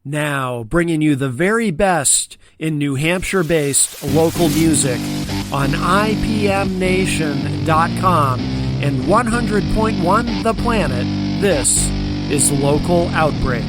Now, bringing you the very best in New Hampshire-based local music on IPMNation.com and 100.1 The Planet, this is Local Outbreak.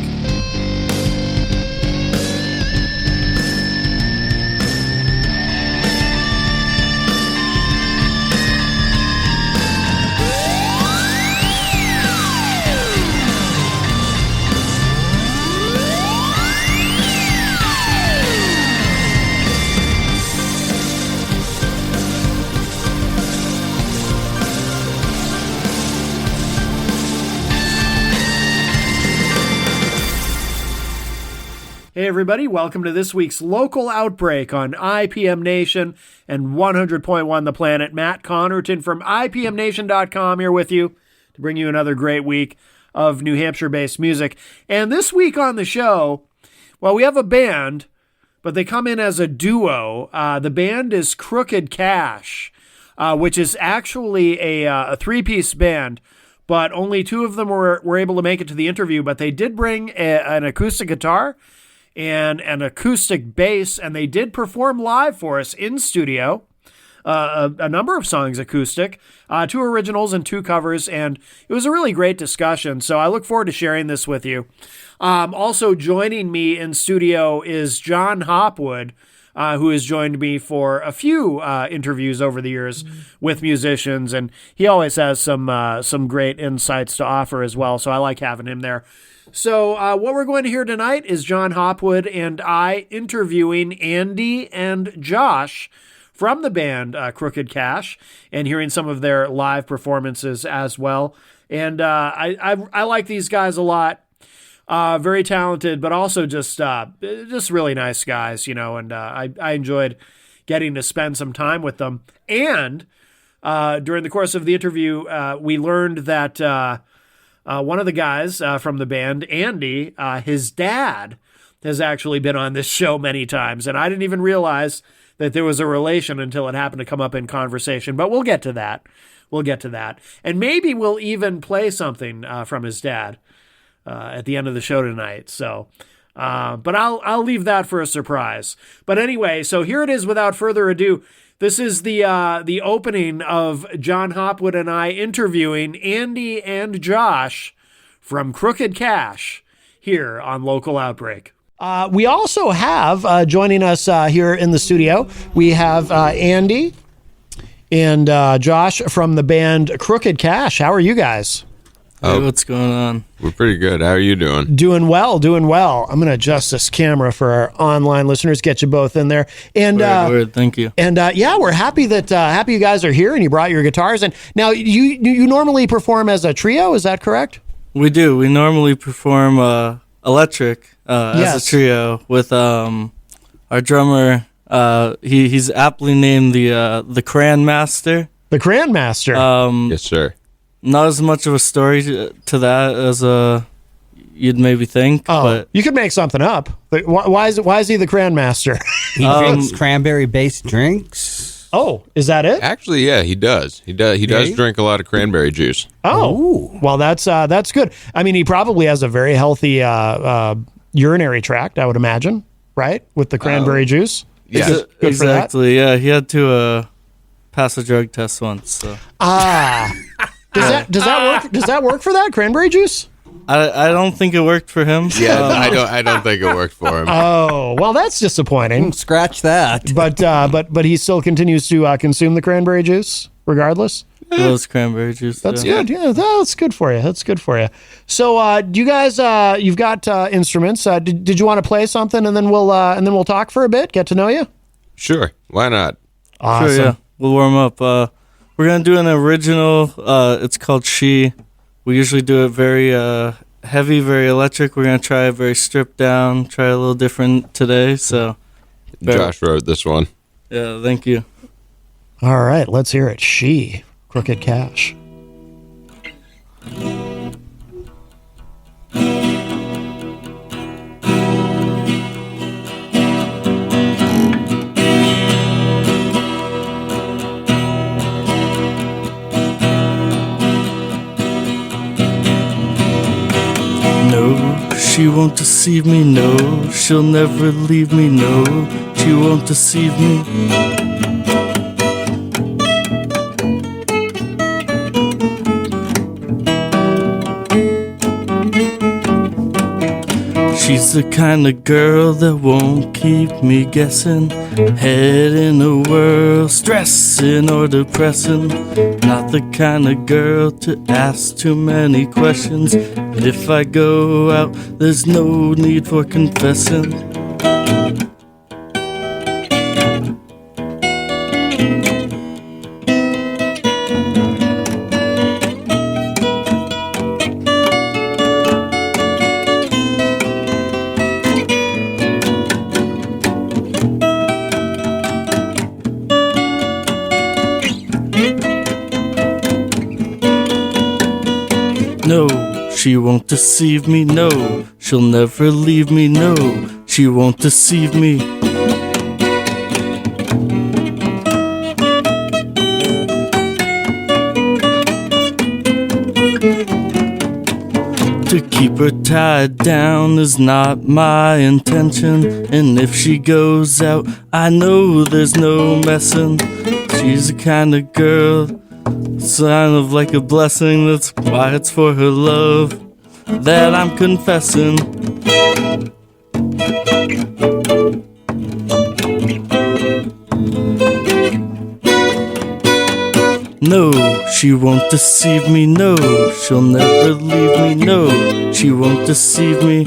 Hey everybody, welcome to this week's Local Outbreak on IPM Nation and 100.1 The Planet. Matt Connarton from IPMNation.com here with you to bring you another great week of New Hampshire-based music. And this week on the show, well, we have a band, but they come in as a duo. The band is Crooked Cash, which is actually a three-piece band, but only two of them were able to make it to the interview, but they did bring an acoustic guitar and an acoustic bass, and they did perform live for us in studio, a number of songs acoustic, two originals and two covers, and it was a really great discussion, so I look forward to sharing this with you. Also joining me in studio is John Hopwood, who has joined me for a few interviews over the years with musicians, and he always has some great insights to offer as well, so I like having him there. So what we're going to hear tonight is John Hopwood and I interviewing Andy and Josh from the band Crooked Cash and hearing some of their live performances as well. And I like these guys a lot. Very talented, but also just really nice guys, you know, and I enjoyed getting to spend some time with them. And during the course of the interview, we learned that one of the guys from the band, Andy, his dad has actually been on this show many times, and I didn't even realize that there was a relation until it happened to come up in conversation, but we'll get to that. And maybe we'll even play something from his dad at the end of the show tonight. So, but I'll leave that for a surprise. But anyway, so here it is without further ado. This is the opening of John Hopwood and I interviewing Andy and Josh from Crooked Cash here on Local Outbreak. We also have joining us here in the studio, we have Andy and Josh from the band Crooked Cash. How are you guys? Hey, what's going on? We're pretty good. How are you doing? Doing well. I'm going to adjust this camera for our online listeners, get you both in there. And word. Thank you. And yeah, we're happy that happy you guys are here and you brought your guitars. And now you normally perform as a trio, is that correct? We do. We normally perform electric as a trio with our drummer. He's aptly named the Cran Master. The Cran Master. Yes, sir. Not as much of a story to that as you'd maybe think. Oh, but you could make something up. Why is he the Cran Master? He drinks cranberry-based drinks. Oh, is that it? Actually, yeah, he does. He does drink a lot of cranberry juice. Oh, ooh. Well, that's good. I mean, he probably has a very healthy urinary tract, I would imagine, right? With the cranberry juice. Yeah, good exactly. Yeah, he had to pass a drug test once. So. Does that work for that cranberry juice? I don't think it worked for him. Yeah, I don't think it worked for him. Oh, well, that's disappointing. Scratch that. But he still continues to consume the cranberry juice regardless. Those cranberry juice. That's good. Yeah, that's good for you. So, do you guys? You've got instruments. Did you want to play something, and then we'll talk for a bit, get to know you? Sure, why not? Awesome. Sure, yeah. We'll warm up. We're going to do an original. It's called She. We usually do it very heavy, very electric. We're going to try it very stripped down, try a little different today. So, Josh wrote this one. Yeah, thank you. All right, let's hear it. She, Crooked Cash. She won't deceive me, no. She'll never leave me, no. She won't deceive me. She's the kind of girl that won't keep me guessing. Head in a whirl, stressing or depressing. Not the kind of girl to ask too many questions. And if I go out, there's no need for confessing. No, she won't deceive me, no. She'll never leave me, no. She won't deceive me. To keep her tied down is not my intention. And if she goes out, I know there's no messing. She's the kind of girl, sign of like a blessing. That's why it's for her love that I'm confessing. No, she won't deceive me, no. She'll never leave me, no. She won't deceive me.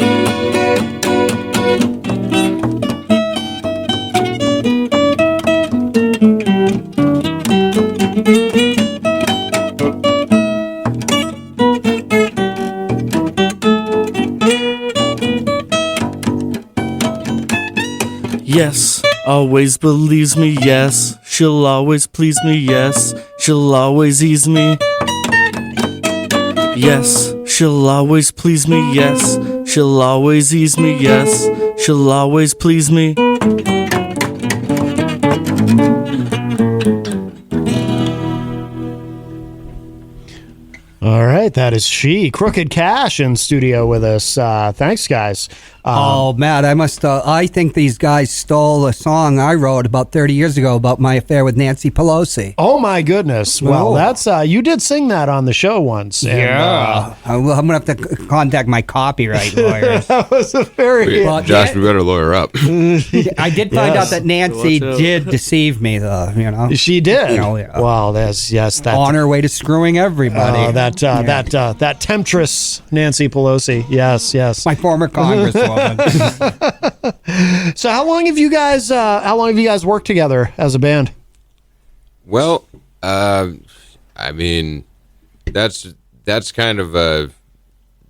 Yes, always believes me, yes. She'll always please me, yes. She'll always ease me. Yes, she'll always please me, yes. She'll always ease me, yes. She'll always please me. All right, that is she. Crooked Cash in studio with us. Thanks, guys. Oh, Matt, I think these guys stole a song I wrote about 30 years ago about my affair with Nancy Pelosi. Oh, my goodness. Well, Oh. that's you did sing that on the show once. And, I'm going to have to contact my copyright lawyers. that was a very... Well, Josh, we better lawyer up. I did find Yes. out that Nancy Watch out. did deceive me, though, you know. She did. Oh, yeah. Well, yes, that... On her way to screwing everybody. that temptress Nancy Pelosi. Yes. My former congresswoman. So how long have you guys worked together as a band? Well, I mean, that's kind of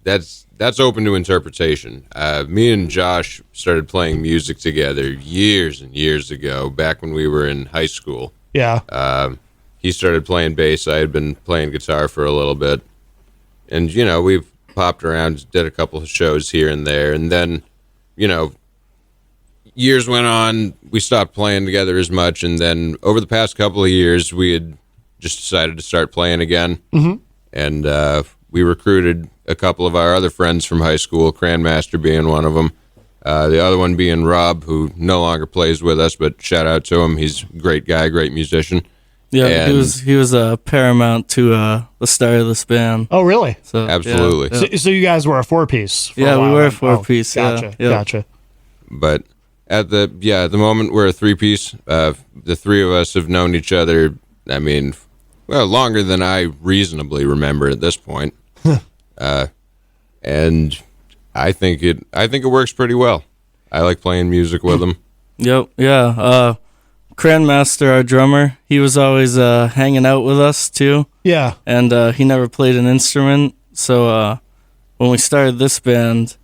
that's open to interpretation. Me and Josh started playing music together years and years ago, back when we were in high school. Yeah. He started playing bass. I had been playing guitar for a little bit, and we've popped around, did a couple of shows here and there, and then years went on. We stopped playing together as much, and then over the past couple of years, we had just decided to start playing again. Mm-hmm. And we recruited a couple of our other friends from high school, Cranmaster being one of them. The other one being Rob, who no longer plays with us, but shout out to him. He's a great guy, great musician. Yeah, And- he was paramount to the start of this band. Oh, really? So Absolutely. yeah. So you guys were a four-piece? for Yeah, a we while were a then? four-piece, Oh, yeah. gotcha. Yeah. Gotcha. But at the moment, we're a three-piece. The three of us have known each other, I mean, well, longer than I reasonably remember at this point. And I think it works pretty well. I like playing music with them. Yep, yeah. Cranmaster, our drummer, he was always hanging out with us too, Yeah. and he never played an instrument. So when we started this band,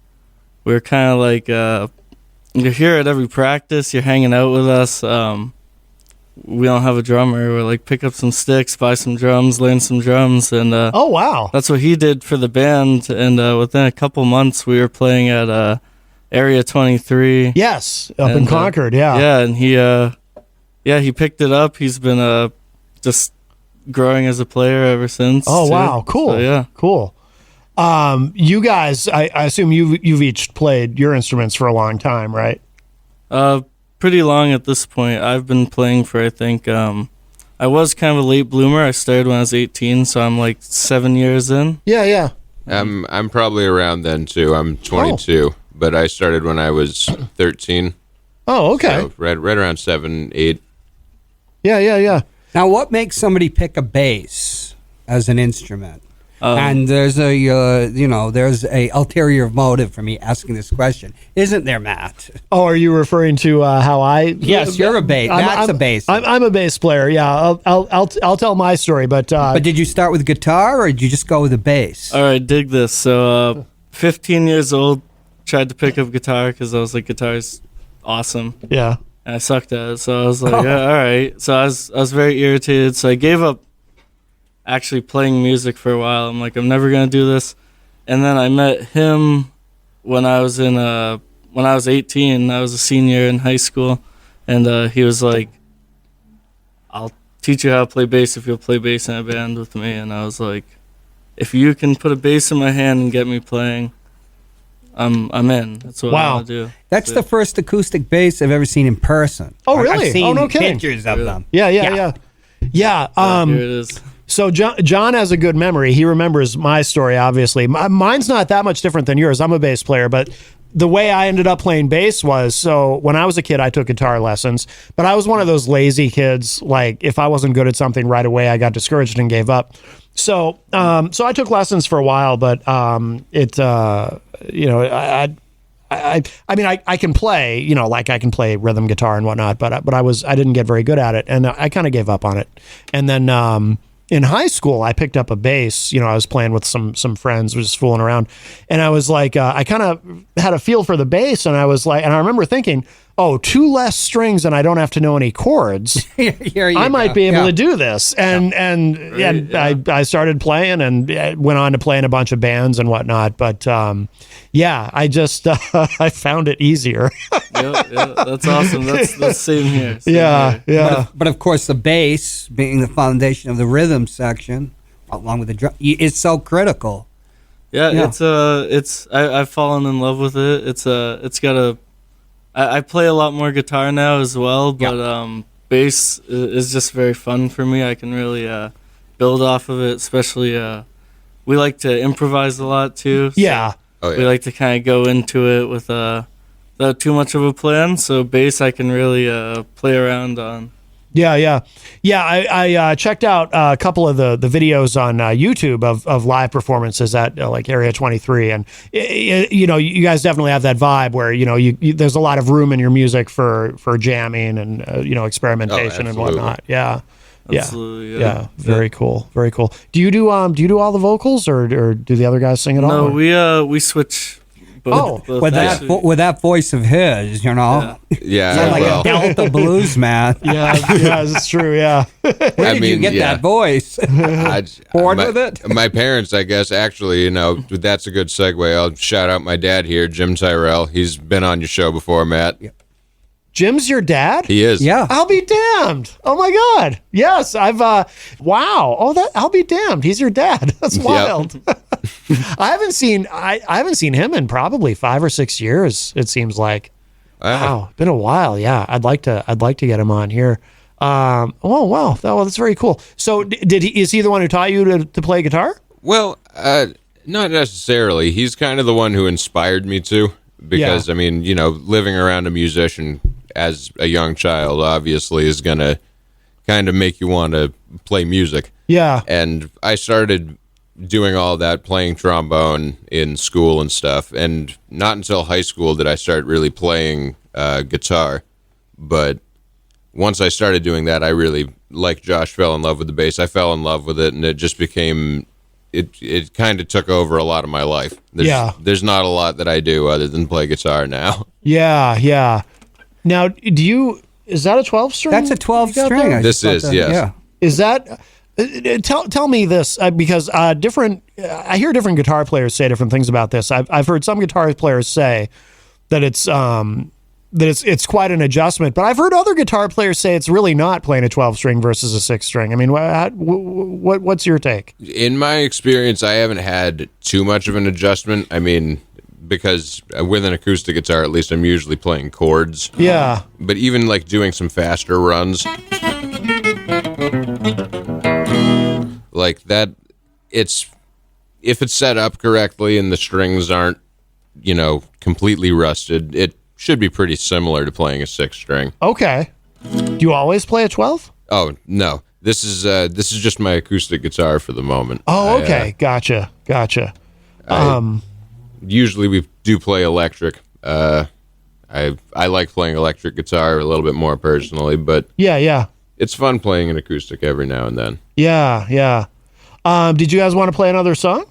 we were kind of like, you're here at every practice, you're hanging out with us. We don't have a drummer. We're like, pick up some sticks, buy some drums, learn some drums, and Oh, wow. that's what he did for the band. And within a couple months, we were playing at Area 23. Yes, up in And, Concord. Yeah. Yeah, and he picked it up. He's been just growing as a player ever since. Oh, too. wow. Cool. So, yeah. Cool. You guys, I assume you've each played your instruments for a long time, right? Pretty long at this point. I've been playing for, I think, I was kind of a late bloomer. I started when I was 18, so I'm like 7 years in. Yeah. I'm probably around then too. I'm 22, but I started when I was 13. Oh, okay. So right around 7, 8. Yeah. Now, what makes somebody pick a bass as an instrument? And there's there's a ulterior motive for me asking this question, isn't there, Matt? Oh, are you referring to how I? Yes, you're a bass. Matt's a bass. I'm a bass player. Yeah, I'll tell my story, but did you start with guitar or did you just go with the bass? All right, dig this. So, 15 years old, tried to pick up guitar because I was like, guitar's awesome. Yeah. And I sucked at it, so I was like, yeah, all right. So I was very irritated, so I gave up actually playing music for a while. I'm like, I'm never gonna do this. And then I met him when I was 18. I was a senior in high school, and he was like, I'll teach you how to play bass if you'll play bass in a band with me. And I was like, if you can put a bass in my hand and get me playing, I'm in. That's what I want to do. That's the first acoustic bass I've ever seen in person. Oh, really? I've seen no kidding. pictures of them. Yeah. Here it is. So John has a good memory. He remembers my story, obviously. Mine's not that much different than yours. I'm a bass player, but the way I ended up playing bass was, so when I was a kid, I took guitar lessons, but I was one of those lazy kids. Like, if I wasn't good at something right away, I got discouraged and gave up. So I took lessons for a while, but I can play, like I can play rhythm guitar and whatnot, but I didn't get very good at it, and I kind of gave up on it. And then in high school, I picked up a bass. I was playing with some friends, was just fooling around, and I was like, I kind of had a feel for the bass, and I was like, and I remember thinking, oh, 2 less strings, and I don't have to know any chords. I might be able to do this, and I started playing and went on to play in a bunch of bands and whatnot. But I just I found it easier. yeah, that's awesome. That's same here. Yeah. But of course, the bass being the foundation of the rhythm section, along with the drum, it's so critical. Yeah. I've fallen in love with it. It's got a. I play a lot more guitar now as well, but bass is just very fun for me. I can really build off of it, especially we like to improvise a lot too. So we like to kind of go into it with without too much of a plan. So bass I can really play around on. Yeah. I checked out a couple of the videos on YouTube of live performances at like Area 23, and you guys definitely have that vibe where there's a lot of room in your music for jamming and experimentation and whatnot. Yeah. Absolutely, yeah. Very cool. Do you do all the vocals or do the other guys sing it all? No, we switch. Both with that voice of his, Yeah, like a Delta blues man. Yeah, it's true. Yeah. Where did you get that voice? Born with it? My parents, I guess. Actually, that's a good segue. I'll shout out my dad here, Jim Tyrell. He's been on your show before, Matt. Yeah. Jim's your dad? He is. Yeah. I'll be damned. Oh my God. Yes, I've wow. Oh, I'll be damned. He's your dad. That's wild. Yep. I haven't seen him in probably 5 or 6 years, it seems like. Wow. Been a while. Yeah. I'd like to get him on here. Oh wow. That's very cool. So is he the one who taught you to play guitar? Well, not necessarily. He's kind of the one who inspired me to, because living around a musician as a young child obviously is going to kind of make you want to play music. Yeah. And I started doing all that, playing trombone in school and stuff, and not until high school did I start really playing guitar. But once I started doing that, I really, like Josh, fell in love with the bass. I fell in love with it, and it just became... It kind of took over a lot of my life. There's not a lot that I do other than play guitar now. Yeah. Now, is that a 12 string? That's a 12 string. This is, yes. Yeah. Is that... Tell me this, because I hear different guitar players say different things about this. I've heard some guitar players say that it's it's quite an adjustment. But I've heard other guitar players say it's really not playing a 12-string versus a 6-string. I mean, what's your take? In my experience, I haven't had too much of an adjustment. I mean, because with an acoustic guitar, at least I'm usually playing chords. Yeah. But even like doing some faster runs, like that, if it's set up correctly and the strings aren't, completely rusted, it should be pretty similar to playing a 6-string. Okay. Do you always play a 12? Oh, no. This is just my acoustic guitar for the moment. Oh, okay. Gotcha. Usually we do play electric. I like playing electric guitar a little bit more personally, but yeah. It's fun playing an acoustic every now and then. Yeah. Did you guys want to play another song?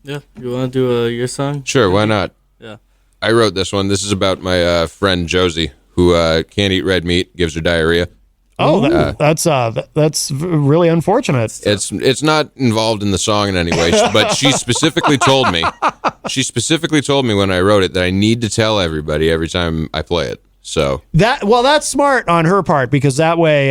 Yeah, you want to do your song? Sure, why not? Yeah. I wrote this one. This is about my friend Josie, who can't eat red meat, gives her diarrhea. Oh, that's really unfortunate. It's not involved in the song in any way, but she specifically told me. She specifically told me when I wrote it that I need to tell everybody every time I play it. So that's smart on her part, because that way,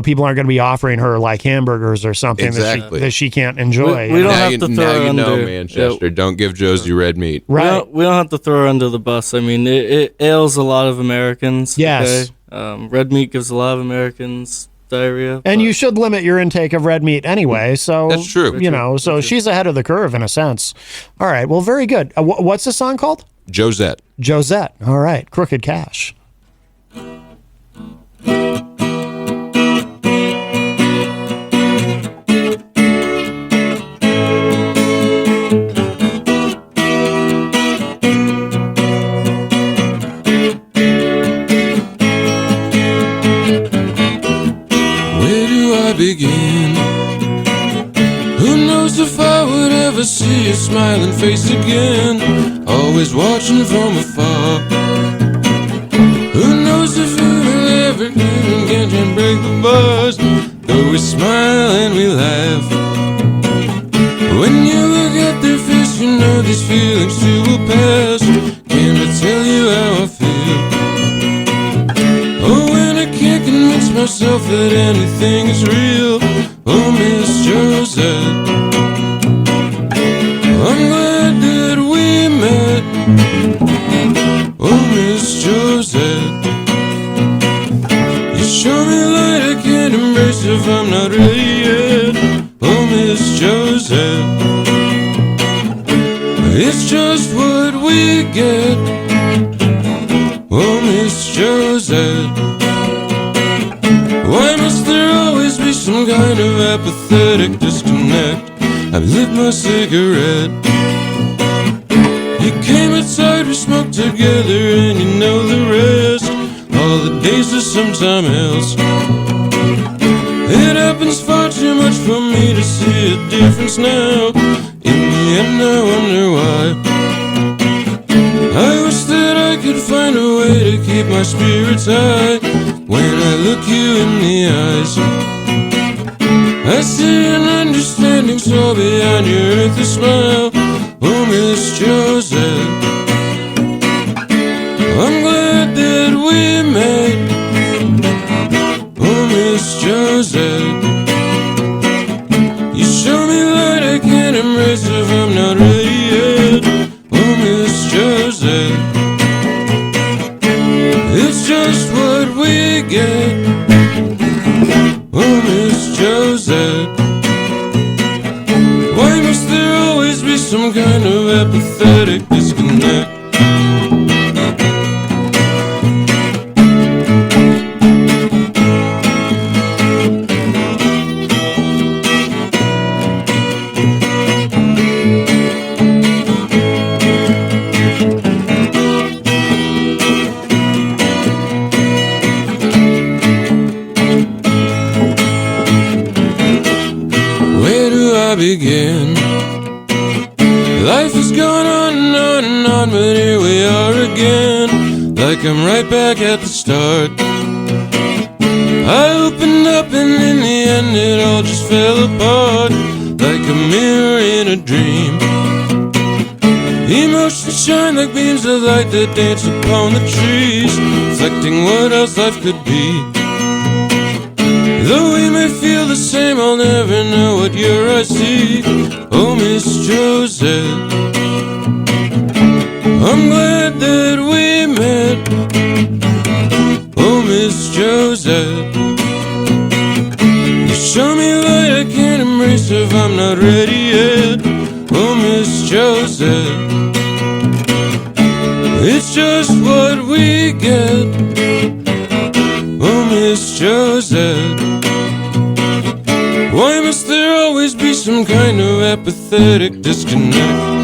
people aren't going to be offering her like hamburgers or something that she can't enjoy. We don't have to throw her under. Manchester. Don't give Josie red meat. Right. We don't have to throw her under the bus. I mean, it ails a lot of Americans. Yes. Okay? Red meat gives a lot of Americans diarrhea. And you should limit your intake of red meat anyway. So that's true. So she's ahead of the curve in a sense. All right. Well, very good. What's the song called? Josette. All right. Crooked Cash. Begin. Who knows if I would ever see your smiling face again? Always watching from afar. Who knows if we will ever get and break the bars? Though we smile and we laugh. When you look at their face, you know these feelings too will pass. Can't I tell you how I feel? Oh, when I can't convince myself that anything is real. Oh, Miss Josette, I'm glad that we met. Oh, Miss Josette, you show me light I can't embrace if I'm not ready yet. Oh, Miss Josette, it's just what we get. Oh, Miss Josette, why must there always be some kind of apathetic disconnect? I've lit my cigarette. You came outside, we smoked together, and you know the rest. All the days are sometime else. It happens far too much for me to see a difference now. In the end, I wonder why. I wish that I could find a way to keep my spirits high. When I look you in the eyes, I see an understanding so beyond your earthly smile. Oh, Miss Josette, I'm glad that we met. Oh, Miss Josette, you show me light I can't embrace if I'm not ready yet. Oh, Miss Josette, it's just what we get. Oh, Miss Josette, why must there always be some kind of apathetic disconnect? Begin. Life has gone on and on and on, but here we are again, like I'm right back at the start. I opened up and in the end it all just fell apart, like a mirror in a dream. Emotions shine like beams of light that dance upon the trees, reflecting what else life could be. Though we may feel the same, I'll never know what your eyes see. Oh, Miss Josette, I'm glad that we met. Oh, Miss Josette, you show me light I can't embrace if I'm not ready yet. Oh, Miss Josette, it's just what we get. Oh, Miss Josette, why must there always be some kind of apathetic disconnect?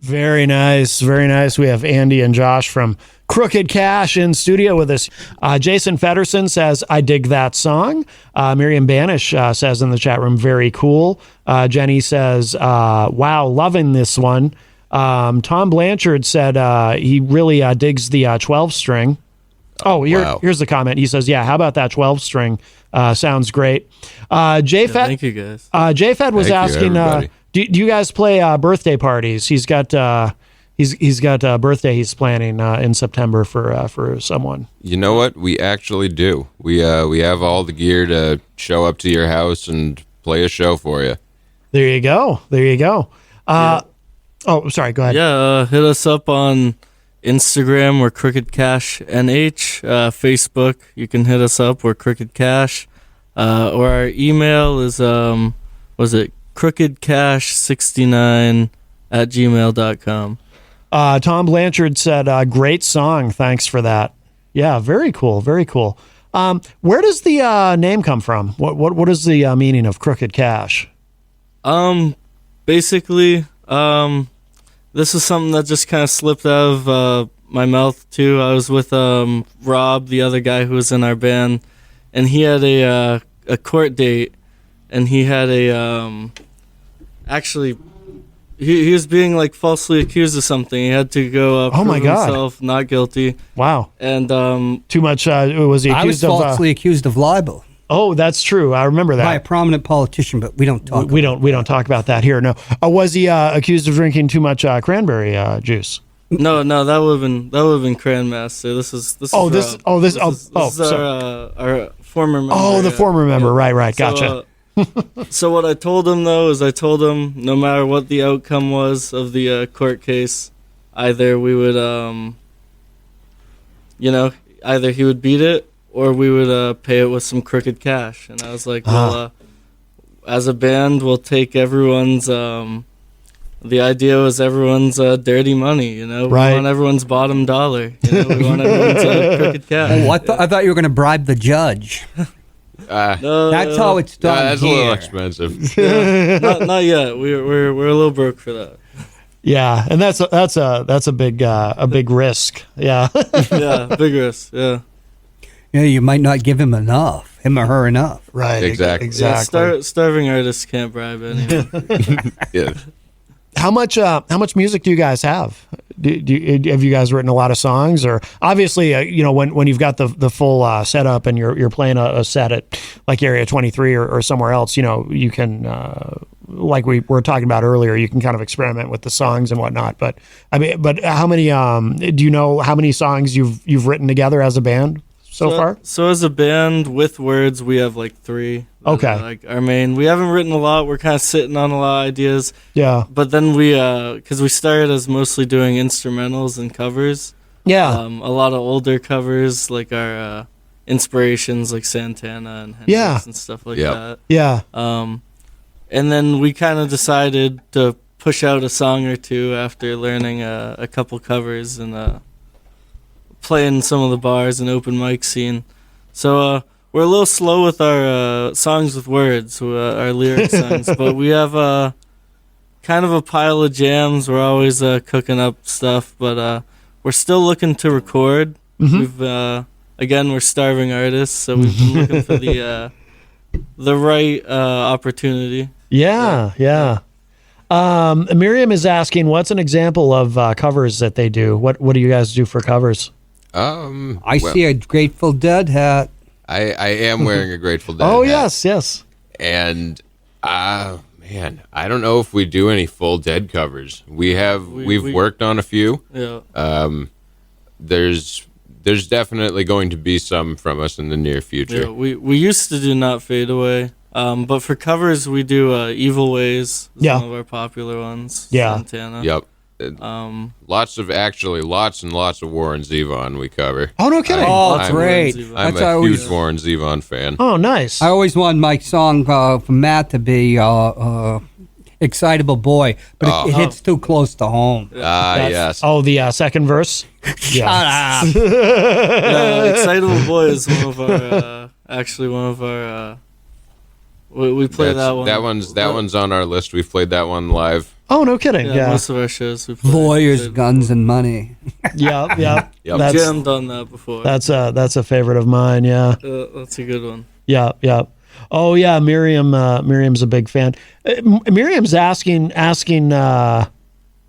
Very nice. Very nice. We have Andy and Josh from Crooked Cash in studio with us. Jason Fedderson says, I dig that song. Miriam Banish says in the chat room, very cool. Jenny says, wow, loving this one. Tom Blanchard said he really digs the 12-string. Wow. Here's the comment. He says, yeah, how about that 12-string? Sounds great. J-Fed, Thank you, guys. J-Fed was Thank you, asking, everybody. do you guys play birthday parties? He's got he's got a birthday he's planning in September for someone. You know what? We actually do. We have all the gear to show up to your house and play a show for you. There you go. Oh, sorry. Go ahead. Yeah, hit us up on Instagram. We're Crooked Cash NH. Facebook, you can hit us up. We're Crooked Cash. Or our email is crookedcash69@gmail.com. Tom Blanchard said, great song. Thanks for that. Yeah, very cool. Very cool. Where does the name come from? What is the meaning of Crooked Cash? Basically, this is something that just kind of slipped out of my mouth too. I was with Rob, the other guy who was in our band, and he had a court date, and he had actually he was being like falsely accused of something. He had to go Oh my prove God. himself not guilty. Wow. And Too much. Was he I was accused of? falsely accused of libel Oh, that's true. I remember by a that. prominent politician, but we don't talk. We don't talk about that here. No. Was he accused of drinking too much cranberry juice? no, that would have been Cran Master. This is Oh, this- Rob. oh, this- is our former member. Oh, the yeah. former member. Yeah. Right. Gotcha. So what I told him though is I told him no matter what the outcome was of the court case, either we would either he would beat it or we would pay it with some crooked cash. And I was like, well, as a band, we'll take everyone's. The idea was everyone's dirty money. We Right. want everyone's bottom dollar. We want everyone's crooked cash. Oh, I thought you were going to bribe the judge. No, That's how it's done That's a here. little expensive. not yet. We're a little broke for that. Yeah, and that's a big risk. Yeah. Yeah, big risk. Yeah. You might not give him or her enough. Right. Exactly. Exactly. Yeah, starving artists can't bribe anyone. Yeah. How much music do you guys have? Have you guys written a lot of songs? Or obviously, when you've got the full setup and you're playing a set at like Area 23 or somewhere else, you can like we were talking about earlier, you can kind of experiment with the songs and whatnot. But how many? Do you know how many songs you've written together as a band so far? So as a band with words, we have like 3. that Okay. are, like our main. We haven't written a lot. We're kind of sitting on a lot of ideas. Yeah. But then because we started as mostly doing instrumentals and covers. Yeah. A lot of older covers, like our inspirations, like Santana and Hendrix Yeah. and stuff like Yep. that. Yeah. And then we kind of decided to push out a song or two after learning a couple covers and playing some of the bars and open mic scene. So we're a little slow with our songs with words, our lyric songs, but we have kind of a pile of jams. We're always cooking up stuff, but we're still looking to record. We've again, we're starving artists, so we've been looking for the right opportunity. Yeah. Miriam is asking, what's an example of covers that they do? What do you guys do for covers? I see a Grateful Dead hat. I am wearing a Grateful Dead Oh, hat. yes. And man, I don't know if we do any full Dead covers. We've worked on a few. Yeah. There's definitely going to be some from us in the near future. Yeah, we used to do Not Fade Away. But for covers, we do Evil Ways. Is one of our popular ones. Yeah. Santana. Yep. Lots and lots of Warren Zevon we cover. Oh, no kidding. Oh, great. I'm That's a huge Warren Zevon fan. Oh, nice. I always wanted my song from Matt to be Excitable Boy, but it hits too close to home. Yes. Oh, the second verse? Yeah. Shut up. Yeah, Excitable Boy is one of our, we play that one. That one's on our list. We've played that one live. Oh, no kidding. Yeah. Most of our shows we play. Lawyers, guns, and money. Yeah. Yep. Jammed on that before. That's a favorite of mine. Yeah. That's a good one. Yeah. Oh yeah, Miriam's a big fan. Miriam's asking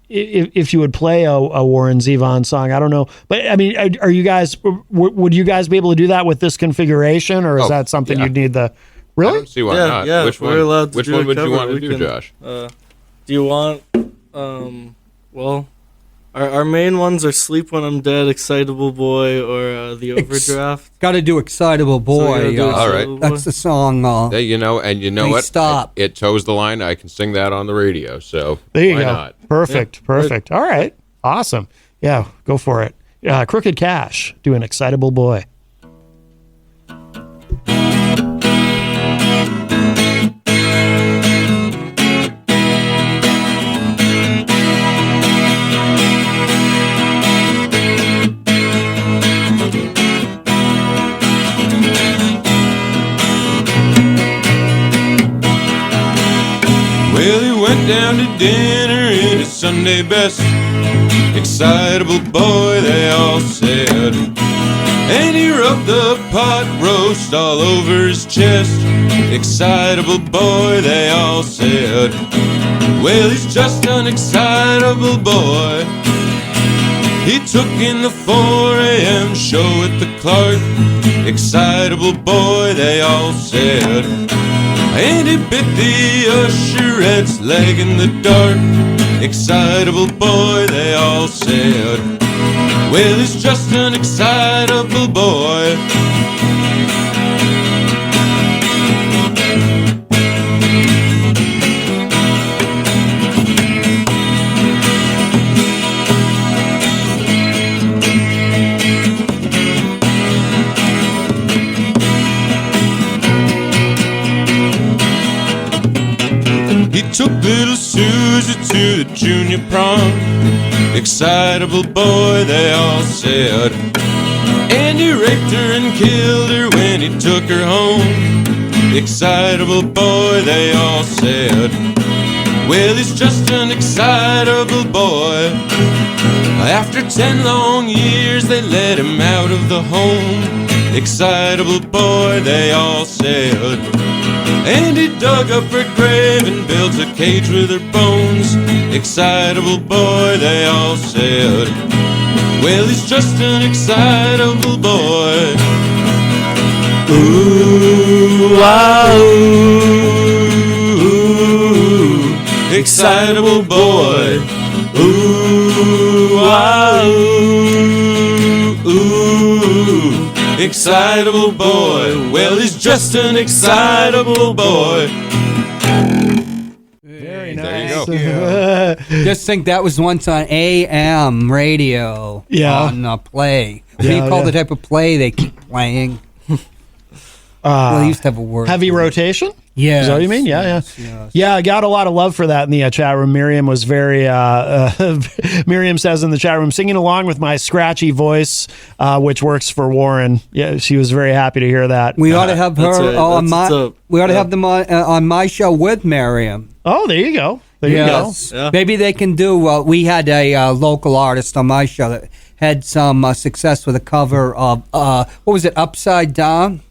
if you would play a Warren Zevon song. I don't know, but I mean, are you guys? Would you guys be able to do that with this configuration, or is that something you'd need the? I Really? don't see why Yeah, not. yeah, Which we're one? allowed to Which do one a would you cover. want to We do, can- Josh? Do you want? Well, our main ones are "Sleep When I'm Dead," "Excitable Boy," or the Overdraft. Got to do Excitable Boy. So All right. That's the song. Yeah, you know Hey, what? stop. It toes the line. I can sing that on the radio. So There you why go. not? Perfect. All right. Awesome. Yeah, go for it. Crooked Cash doing Excitable Boy. Well, he went down to dinner in his Sunday best. Excitable boy, they all said. And he rubbed the pot roast all over his chest. Excitable boy, they all said. Well, he's just an excitable boy. He took in the 4 a.m. show at the Clark. Excitable boy, they all said. And he bit the usherette's leg in the dark. Excitable boy, they all said. Well, he's just an excitable boy. He took little Susie to the junior prom. Excitable boy, they all said. And he raped her and killed her when he took her home. Excitable boy, they all said. Well, he's just an excitable boy. After 10 long years, they let him out of the home. Excitable boy, they all said. And he dug up her grave and built a cage with her bones. Excitable boy, they all said. Well, he's just an excitable boy. Ooh, ah, ooh, excitable boy. Ooh, ah, ooh, excitable boy. Well, he's just an excitable boy. Very There you nice. go. Just think that was once on AM radio. Yeah. On a play. What do Yeah, you call yeah. the type of play they keep playing? Well, they used to have a word. Heavy for it. rotation? Yeah. Is that what you mean? Yeah. Yeah, I got a lot of love for that in the chat room. Miriam was very, Miriam says in the chat room, singing along with my scratchy voice, which works for Warren. Yeah, she was very happy to hear that. We ought to have That's her right. on That's my. what's up. We ought to have them on my show with Miriam. Oh, there you go. There you go. Yes. Yeah. Maybe they can do. We had a local artist on my show that had some success with a cover of what was it? Upside Down.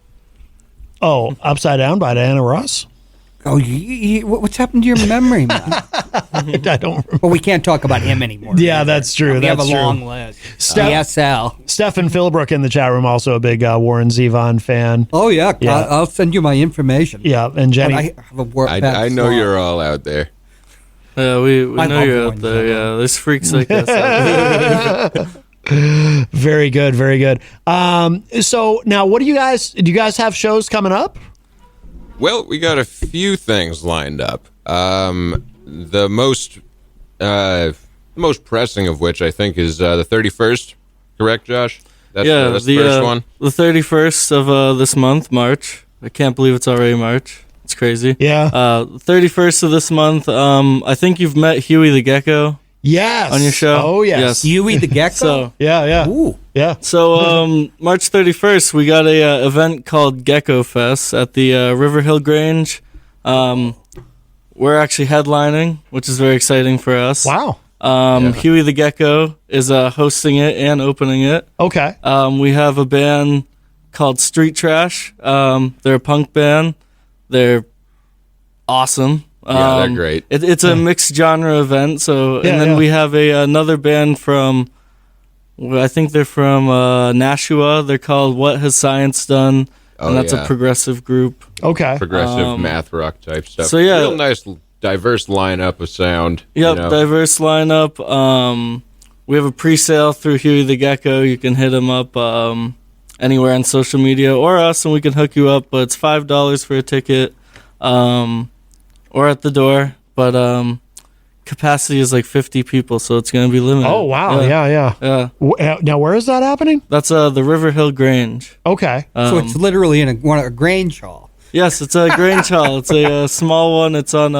Oh, Upside Down by Diana Ross? Oh, what's happened to your memory, man? I don't remember. Well, we can't talk about him anymore. Yeah, that's true. We have a That's true. long list. Steph- ESL. Stefan Philbrook in the chat room, also a big Warren Zevon fan. Oh, yeah. Yeah. I'll send you my information. Yeah, and But Jenny. I have a work I know you're all out there. Yeah, we I know love you're out Warren there. Zevon. Yeah, there's freaks like us out there. Very good, very good. So now, do you guys have shows coming up? Well, we got a few things lined up. The most pressing of which I think is the 31st. Correct, Josh? That's the first one. The 31st of this month, March. I can't believe it's already March. It's crazy. Yeah. 31st of this month. I think you've met Huey the Gecko Yes. on your show. Oh, yes. Huey the Gecko? So Yeah. Ooh. Yeah. So March 31st, we got a event called Gecko Fest at the River Hill Grange. We're actually headlining, which is very exciting for us. Wow. Huey the Gecko is hosting it and opening it. Okay. We have a band called Street Trash. They're a punk band. They're awesome. Yeah, they're great. It's a mixed genre event. So, Yeah, and then yeah. we have another band from, I think they're from Nashua. They're called What Has Science Done? Oh, And that's yeah. a progressive group. Okay. Progressive math rock type stuff. so, yeah. Real nice, diverse lineup of sound. Yep, you know. diverse lineup. We have a pre-sale through Huey the Gecko. You can hit him up anywhere on social media or us, and we can hook you up. But it's $5 for a ticket, or at the door. But capacity is like 50 people, so it's going to be limited. Oh, wow. Yeah. Yeah. Now, where is that happening? That's the River Hill Grange. Okay. So it's literally in a Grange hall. Yes, it's a Grange Hall. It's a small one. It's on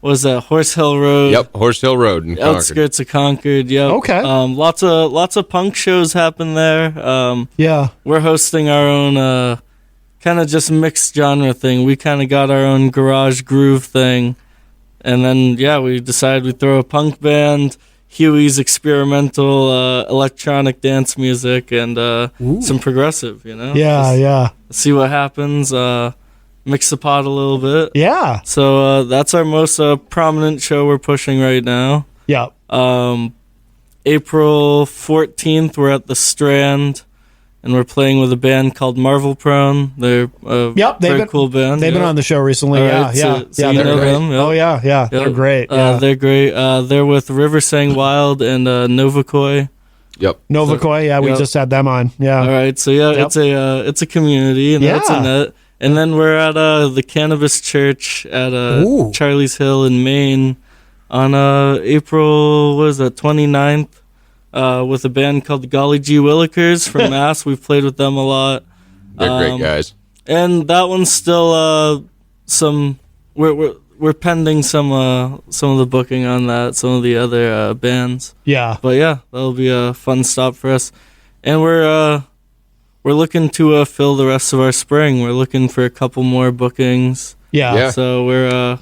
what is that, Horse Hill Road? Yep, Horse Hill Road in Concord. Outskirts of Concord. Yep. Okay. Lots of punk shows happen there. Yeah. We're hosting our own kind of just mixed genre thing. We kind of got our own garage groove thing, and then we decided we'd throw a punk band, Huey's experimental electronic dance music, and some progressive. Yeah. See what happens. Mix the pot a little bit. Yeah. So that's our most prominent show we're pushing right now. Yeah. April 14th, we're at the Strand, and we're playing with a band called Marvel Prone. They're a very cool band. They've been on the show recently. All Yeah. right, Yeah. so you they're know great. them, yep. Oh, yeah. Yep. They're great. Yeah. They're great. They're with River Sang Wild and Novakoi. Yep. Novakoi. Yeah. We Yep. just had them on. Yeah. All right, so Yep. it's a community, and it's a net. And then we're at the Cannabis Church at Charlie's Hill in Maine on April 29th with a band called the Golly Gee Willikers from Mass. We've played with them a lot. They're great guys. And that one's still we're pending some of the booking on that, some of the other bands. Yeah. But yeah, that'll be a fun stop for us. And we're looking to fill the rest of our spring. We're looking for a couple more bookings. Yeah. So we're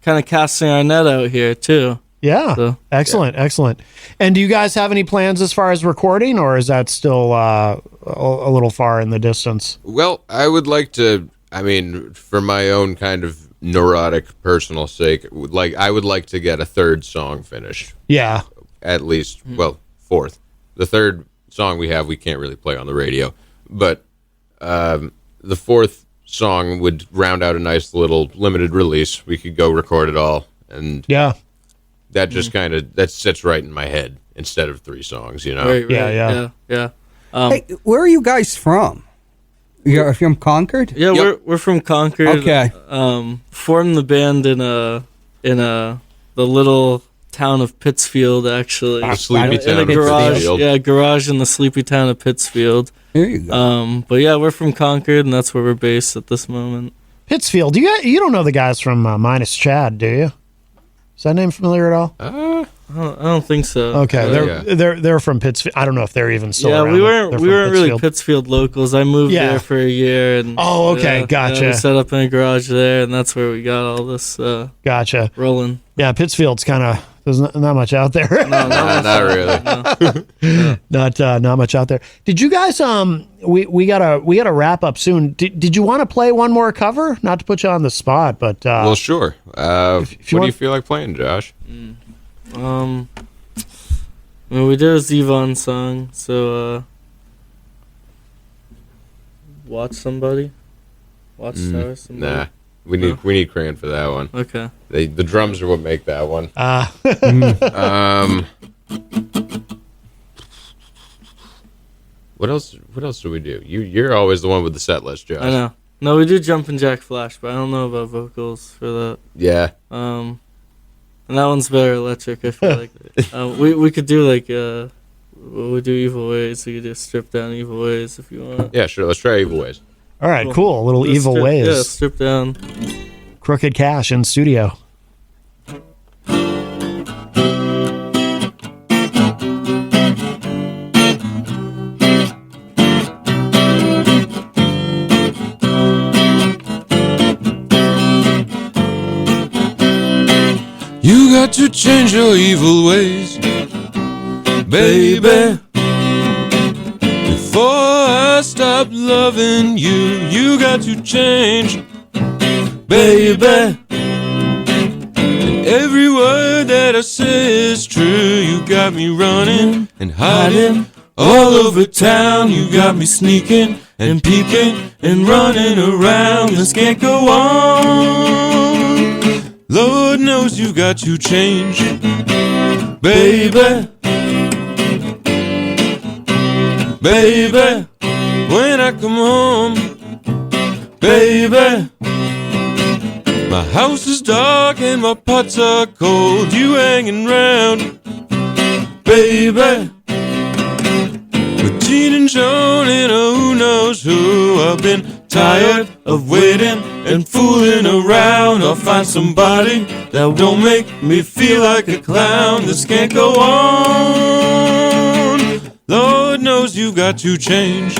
kind of casting our net out here too. Yeah. So, Excellent. And do you guys have any plans as far as recording, or is that still a little far in the distance? Well, I would like to, for my own kind of neurotic personal sake, I would like to get a third song finished. Yeah. At least, fourth. The third song we can't really play on the radio. But the fourth song would round out a nice little limited release. We could go record it all, and that just kind of that sits right in my head instead of 3 songs. Right, Yeah. Hey, where are you guys from? You're from Concord? Yeah, Yep. we're from Concord. Okay. Formed the band in the little town of Pittsfield, actually. The sleepy In town In of a garage, Pittsfield. garage in the sleepy town of Pittsfield. There you go. But yeah, we're from Concord, and that's where we're based at this moment. Pittsfield. You don't know the guys from Minus Chad, do you? Is that name familiar at all? I don't think so. Okay, they're from Pittsfield. I don't know if they're even still Yeah, around. we weren't They're we from weren't really Pittsfield. Pittsfield locals. I moved Yeah. there for a year, and Oh, okay, gotcha. we set up in a garage there, and that's where we got all this Gotcha. rolling. Yeah, Pittsfield's kind of There's not much out there. Not really. Not much out there. Did you guys? We gotta wrap up soon. Did you want to play one more cover? Not to put you on the spot, but Well, sure. What do you feel like playing, Josh? Well, we did a Zevon song, so watch somebody. Watch stars. Somebody. Nah, we need Crayon for that one. Okay. The drums are what make that one. What else do we do? You're always the one with the set list, Josh. I know. No, we do Jumpin' Jack Flash, but I don't know about vocals for that. Yeah. And that one's better electric, I feel like. We could do like we do Evil Ways. We could do Strip Down Evil Ways if you want. Yeah, sure. Let's try Evil Ways. all right, cool. Little Evil Ways. Yeah, Strip Down. Crooked Cash in studio. You got to change your evil ways, baby. Before I stop loving you, you got to change, baby. And every word that I say is true. You got me running and hiding all over town. You got me sneaking and peeking and running around. This can't go on. Lord knows you've got to change, baby. Baby, when I come home, baby, my house is dark and my pots are cold. You hanging round, baby, with Gene and Joan and who knows who. I've been tired of waiting and fooling around. I'll find somebody that don't make me feel like a clown. This can't go on. Lord knows you've got to change.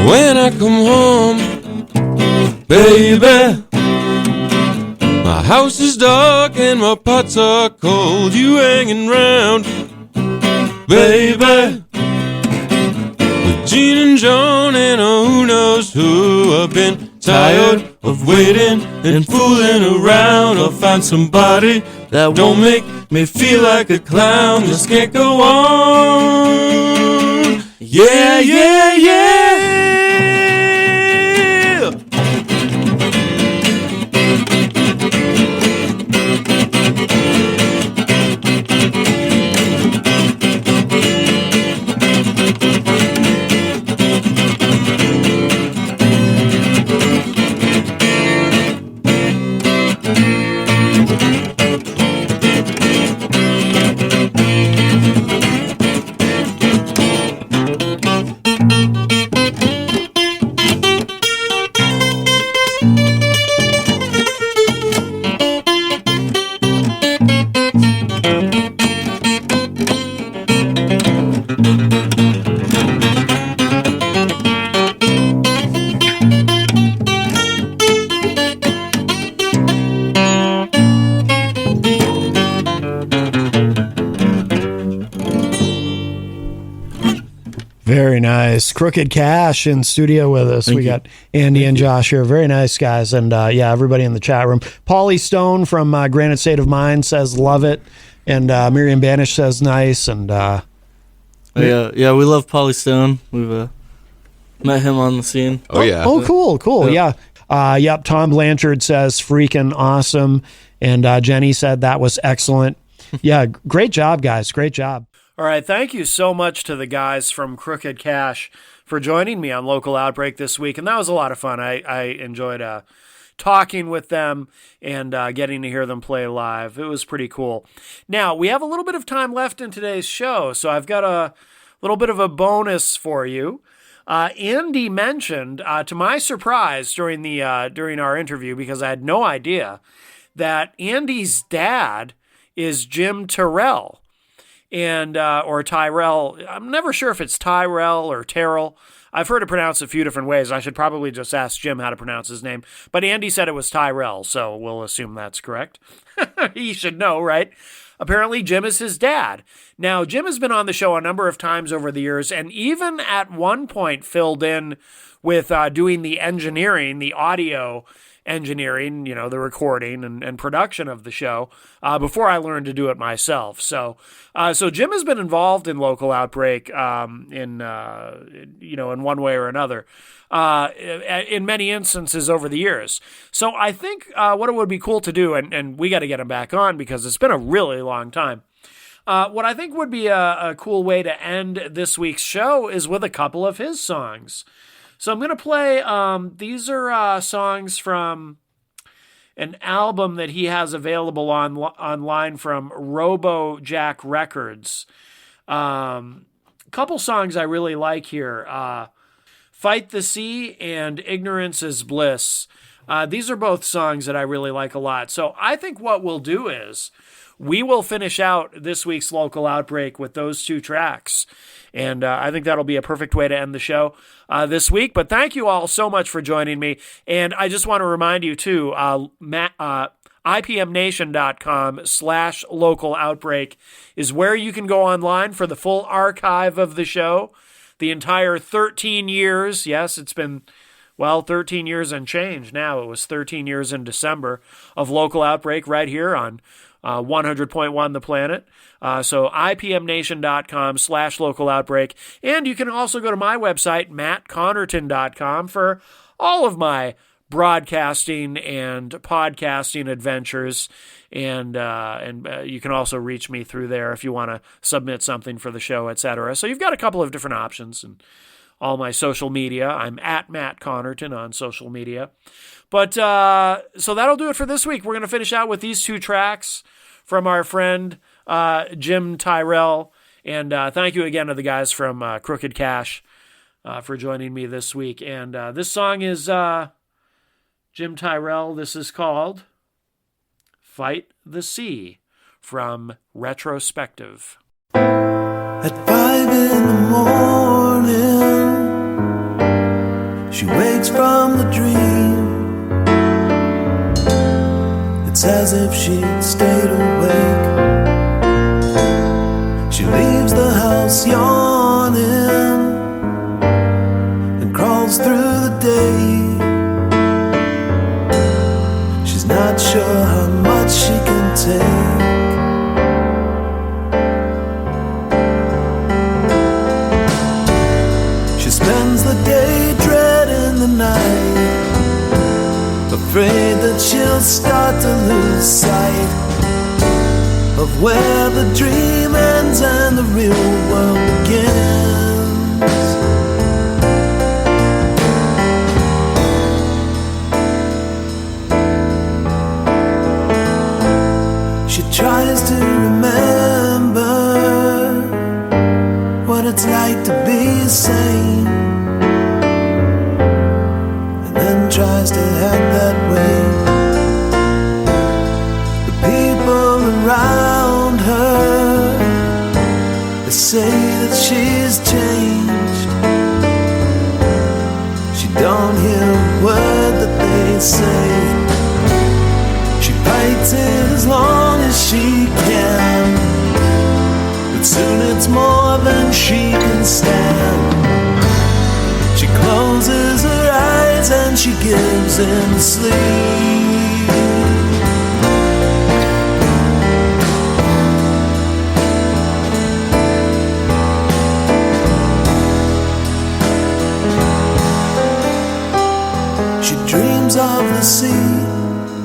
When I come home, baby, my house is dark and my pots are cold. You hanging round, baby, with Gene and Joan and who knows who. I've been tired of waiting and fooling around. I'll find somebody that won't make me feel like a clown. This can't go on. Yeah, yeah, yeah. Very nice. Crooked Cash in studio with us. We got Andy and Josh here. Very nice guys. And yeah, everybody in the chat room. Paulie Stone from Granite State of Mind says love it. And Miriam Banish says nice. And yeah, we love Paulie Stone. We've met him on the scene. Oh, yeah. Oh, cool. Yeah. Yep. Tom Blanchard says freaking awesome. And Jenny said that was excellent. Yeah. Great job, guys. Great job. All right, thank you so much to the guys from Crooked Cash for joining me on Local Outbreak this week, and that was a lot of fun. I enjoyed talking with them and getting to hear them play live. It was pretty cool. Now, we have a little bit of time left in today's show, so I've got a little bit of a bonus for you. Andy mentioned, to my surprise during our interview, because I had no idea, that Andy's dad is Jim Terrell, and or Tyrell. I'm never sure if it's Tyrell or Terrell. I've heard it pronounced a few different ways. I should probably just ask Jim how to pronounce his name. But Andy said it was Tyrell, so we'll assume that's correct. He should know, right? Apparently, Jim is his dad. Now, Jim has been on the show a number of times over the years, and even at one point filled in with doing the engineering, the audio engineering, the recording and production of the show before I learned to do it myself. So Jim has been involved in Local Outbreak in one way or another in many instances over the years. So I think what it would be cool to do, and we got to get him back on because it's been a really long time. What I think would be a cool way to end this week's show is with a couple of his songs. So I'm going to play, these are songs from an album that he has available online from RoboJack Records. Couple songs I really like here. Fight the Sea and Ignorance is Bliss. These are both songs that I really like a lot. So I think what we'll do is we will finish out this week's Local Outbreak with those two tracks. And I think that'll be a perfect way to end the show this week. But thank you all so much for joining me. And I just want to remind you, too, IPMNation.com/Local Outbreak is where you can go online for the full archive of the show. The entire 13 years. Yes, it's been, 13 years and change now. It was 13 years in December of Local Outbreak right here on 100.1 The Planet. So IPMNation.com/Local Outbreak. And you can also go to my website, mattconnarton.com, for all of my broadcasting and podcasting adventures. And you can also reach me through there if you want to submit something for the show, etc. So you've got a couple of different options. And all my social media, I'm at Matt Connarton on social media. But so that'll do it for this week. We're going to finish out with these two tracks from our friend Jim Tyrell. And thank you again to the guys from Crooked Cash for joining me this week. And this song is Jim Tyrell. This is called Fight the Sea from Retrospective. At 5 in the morning, she wakes from the dream. It's as if she stayed awake. She leaves the house yawning and crawls through the day. She's not sure how much she can take. She spends the day dreading the night, afraid that she'll start to lose sight of where the dream ends and the real world begins. She tries to remember what it's like to be sane, and then tries to act that way. The people around her, they say that she's changed. She don't hear a word that they say. She fights it as long as she can, but soon it's more than she can stand. She closes her eyes and she gives in sleep. She dreams of the sea,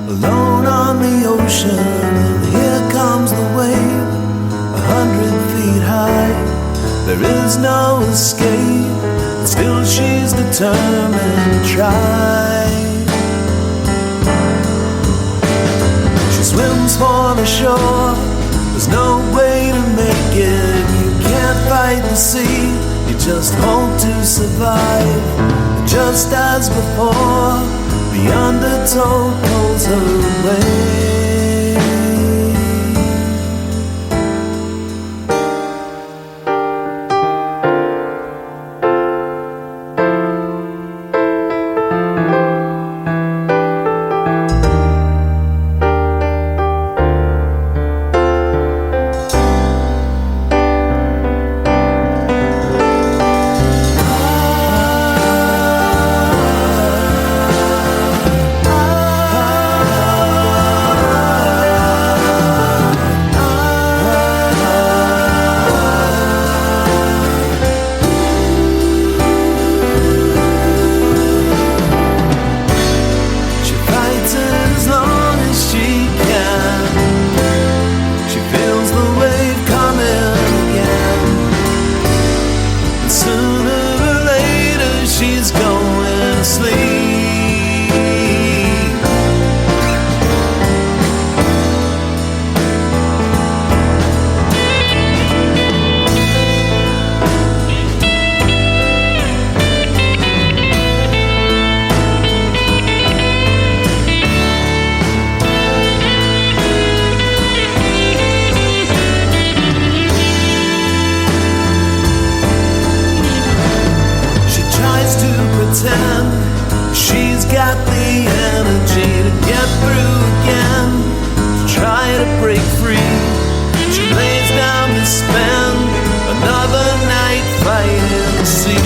alone on the ocean, and here comes the wave, 100 feet high. There is no escape, but still she's determined to try. She swims for the shore, there's no way to make it. You can't fight the sea, you just hope to survive. And just as before, the undertow pulls her away. She's got the energy to get through again, to try to break free. She lays down to spend another night fighting the sea.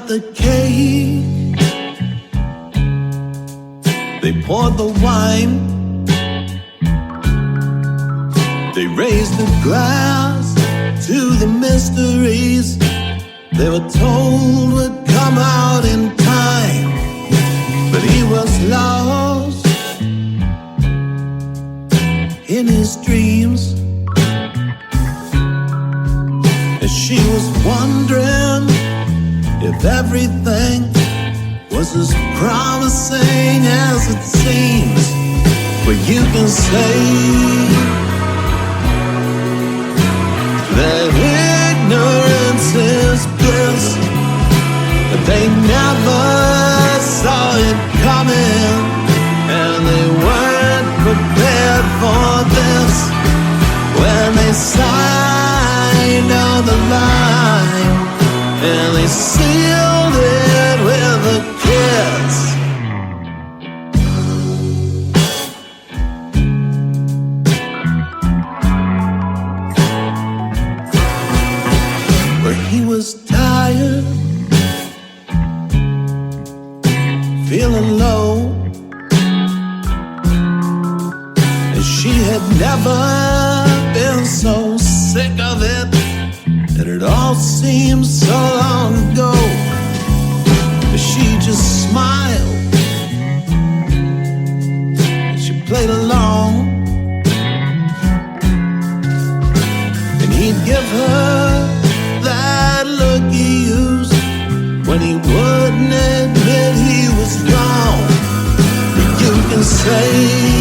The cake, they poured the wine, they raised the glass to the mysteries they were told would come out in time. But he was lost in his dreams as she was wondering if everything was as promising as it seems. But you can say that ignorance is bliss, but they never saw it coming, and they weren't prepared for this when they signed on the line. And they sealed it with a kiss. Where he was tired, feeling low, and she had never been so sick of it. And it all seems so long ago, but she just smiled and she played along, and he'd give her that look he used betrayed.